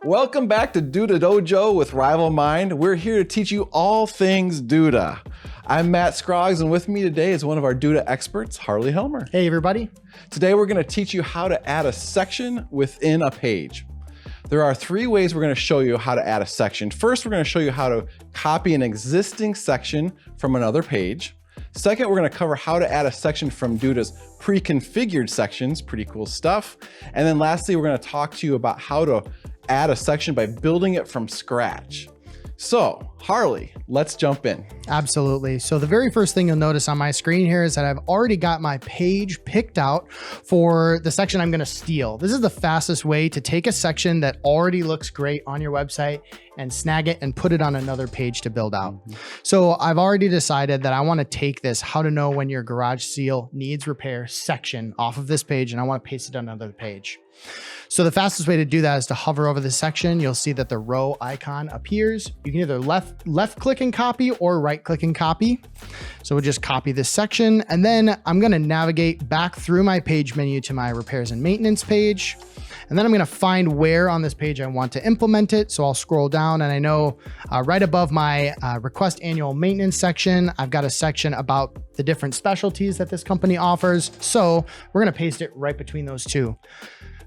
Welcome back to Duda Dojo with RivalMind. We're here to teach you all things Duda. I'm Matt Scroggs, and with me today is one of our Duda experts, Harley Helmer. Hey everybody. Today we're going to teach you how to add a section within a page. There are 3 ways we're going to show you how to add a section. First, we're going to show you how to copy an existing section from another page. Second, we're going to cover how to add a section from Duda's pre-configured sections, pretty cool stuff. And then lastly, we're going to talk to you about how to add a section by building it from scratch. So, Harley, let's jump in. Absolutely. So the very first thing you'll notice on my screen here is that I've already got my page picked out for the section I'm going to steal. This is the fastest way to take a section that already looks great on your website and snag it and put it on another page to build out. So I've already decided that I want to take this how to know when your garage seal needs repair section off of this page, and I want to paste it on another page. So the fastest way to do that is to hover over the section. You'll see that the row icon appears. You can either left click and copy or right click and copy. So we'll just copy this section, and then I'm going to navigate back through my page menu to my repairs and maintenance page. And then I'm going to find where on this page I want to implement it. So I'll scroll down, and I know right above my request annual maintenance section, I've got a section about the different specialties that this company offers. So we're going to paste it right between those two.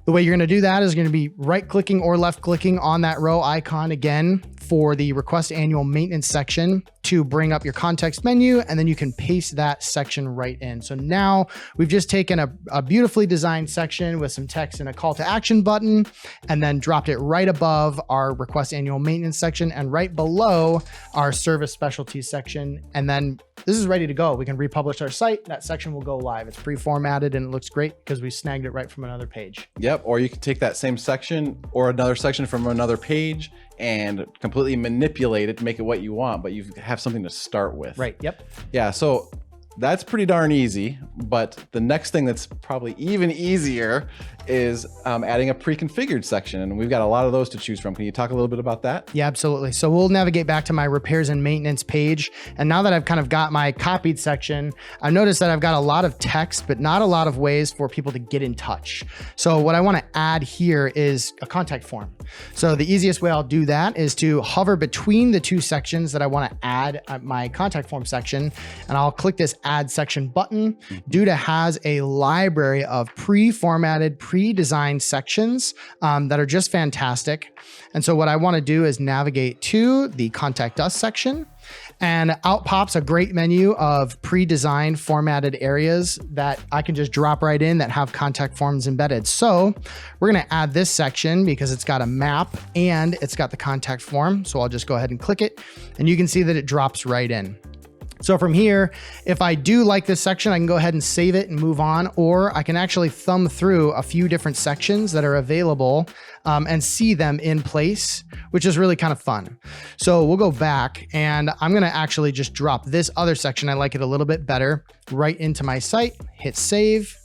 The way you're going to do that is going to be right clicking or left clicking on that row icon again for the request annual maintenance section to bring up your context menu, and then you can paste that section right in. So now we've just taken a beautifully designed section with some text and a call to action button, and then dropped it right above our request annual maintenance section and right below our service specialties section. And then this is ready to go. We can republish our site. That section will go live. It's pre-formatted and it looks great because we snagged it right from another page. Yep, or you can take that same section or another section from another page and completely manipulate it to make it what you want, but you have something to start with. Right, yep. Yeah, so that's pretty darn easy, but the next thing that's probably even easier is adding a pre-configured section, and we've got a lot of those to choose from. Can you talk a little bit about that? Yeah, absolutely. So we'll navigate back to my repairs and maintenance page, and now that I've kind of got my copied section, I've noticed that I've got a lot of text, but not a lot of ways for people to get in touch. So what I want to add here is a contact form. So the easiest way I'll do that is to hover between the 2 sections that I want to add my contact form section, and I'll click this add section button. Duda has a library of pre-formatted, pre-designed sections that are just fantastic. And so what I want to do is navigate to the contact us section, and out pops a great menu of pre-designed formatted areas that I can just drop right in that have contact forms embedded. So we're going to add this section because it's got a map and it's got the contact form. So I'll just go ahead and click it, and you can see that it drops right in. So from here, if I do like this section, I can go ahead and save it and move on, or I can actually thumb through a few different sections that are available and see them in place, which is really kind of fun. So we'll go back, and I'm going to actually just drop this other section. I like it a little bit better right into my site, hit save.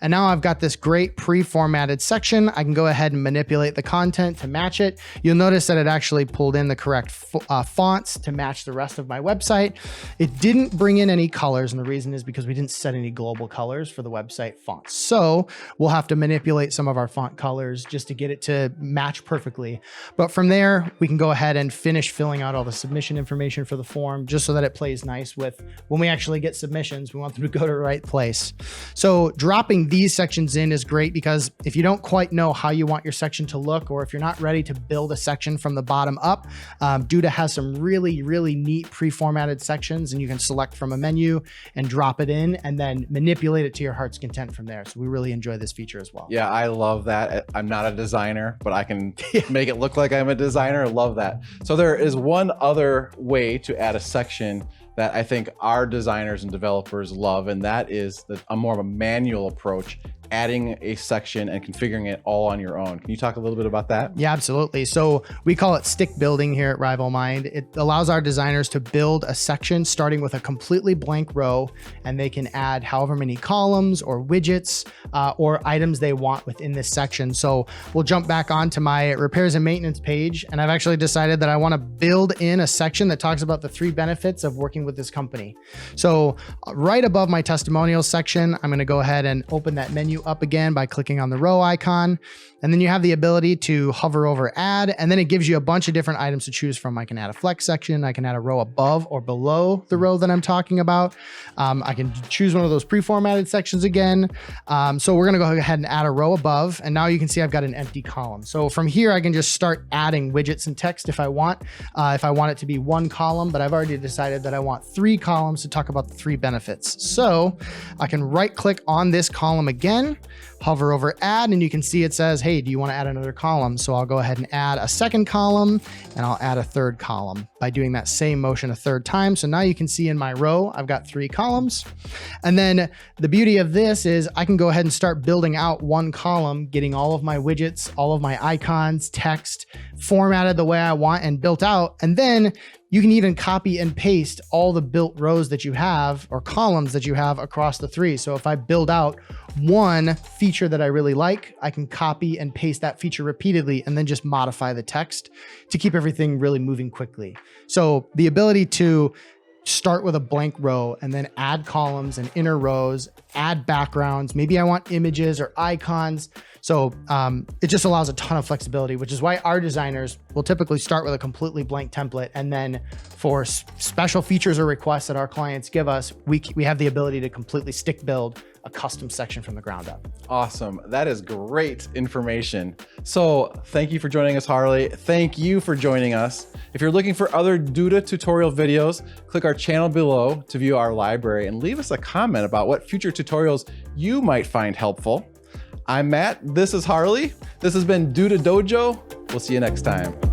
And now I've got this great pre-formatted section. I can go ahead and manipulate the content to match it. You'll notice that it actually pulled in the correct fonts to match the rest of my website. It didn't bring in any colors, and the reason is because we didn't set any global colors for the website fonts. So we'll have to manipulate some of our font colors just to get it to match perfectly. But from there, we can go ahead and finish filling out all the submission information for the form, just so that it plays nice with when we actually get submissions. We want them to go to the right place. So dropping these sections in is great because if you don't quite know how you want your section to look, or if you're not ready to build a section from the bottom up, Duda has some really, really neat pre-formatted sections, and you can select from a menu and drop it in and then manipulate it to your heart's content from there. So we really enjoy this feature as well. Yeah, I love that. I'm not a designer, but I can make it look like I'm a designer. I love that. So there is one other way to add a section that I think our designers and developers love, and that is a more of a manual approach, adding a section and configuring it all on your own. Can you talk a little bit about that? Yeah, absolutely. So we call it stick building here at RivalMind. It allows our designers to build a section starting with a completely blank row, and they can add however many columns or widgets or items they want within this section. So we'll jump back onto my repairs and maintenance page, and I've actually decided that I want to build in a section that talks about the 3 benefits of working with this company. So right above my testimonials section, I'm going to go ahead and open that menu you up again by clicking on the row icon. And then you have the ability to hover over add, and then it gives you a bunch of different items to choose from. I can add a flex section. I can add a row above or below the row that I'm talking about. I can choose one of those pre-formatted sections again. So we're gonna go ahead and add a row above, and now you can see I've got an empty column. So from here, I can just start adding widgets and text if I want. If I want it to be one column, but I've already decided that I want 3 columns to talk about the 3 benefits. So I can right click on this column again, hover over add, and you can see it says, hey, do you want to add another column? So I'll go ahead and add a second column, and I'll add a third column by doing that same motion a third time. So now you can see in my row, I've got 3 columns. And then the beauty of this is I can go ahead and start building out one column, getting all of my widgets, all of my icons, text formatted the way I want and built out. And then you can even copy and paste all the built rows that you have or columns that you have across the 3. So if I build out one feature that I really like, I can copy and paste that feature repeatedly and then just modify the text to keep everything really moving quickly. So the ability to start with a blank row and then add columns and inner rows, add backgrounds. Maybe I want images or icons. So it just allows a ton of flexibility, which is why our designers will typically start with a completely blank template. And then for special features or requests that our clients give us, we have the ability to completely stick build a custom section from the ground up. Awesome. That is great information. So thank you for joining us, Harley. Thank you for joining us. If you're looking for other Duda tutorial videos, click our channel below to view our library and leave us a comment about what future tutorials you might find helpful. I'm Matt. This is Harley. This has been Duda Dojo. We'll see you next time.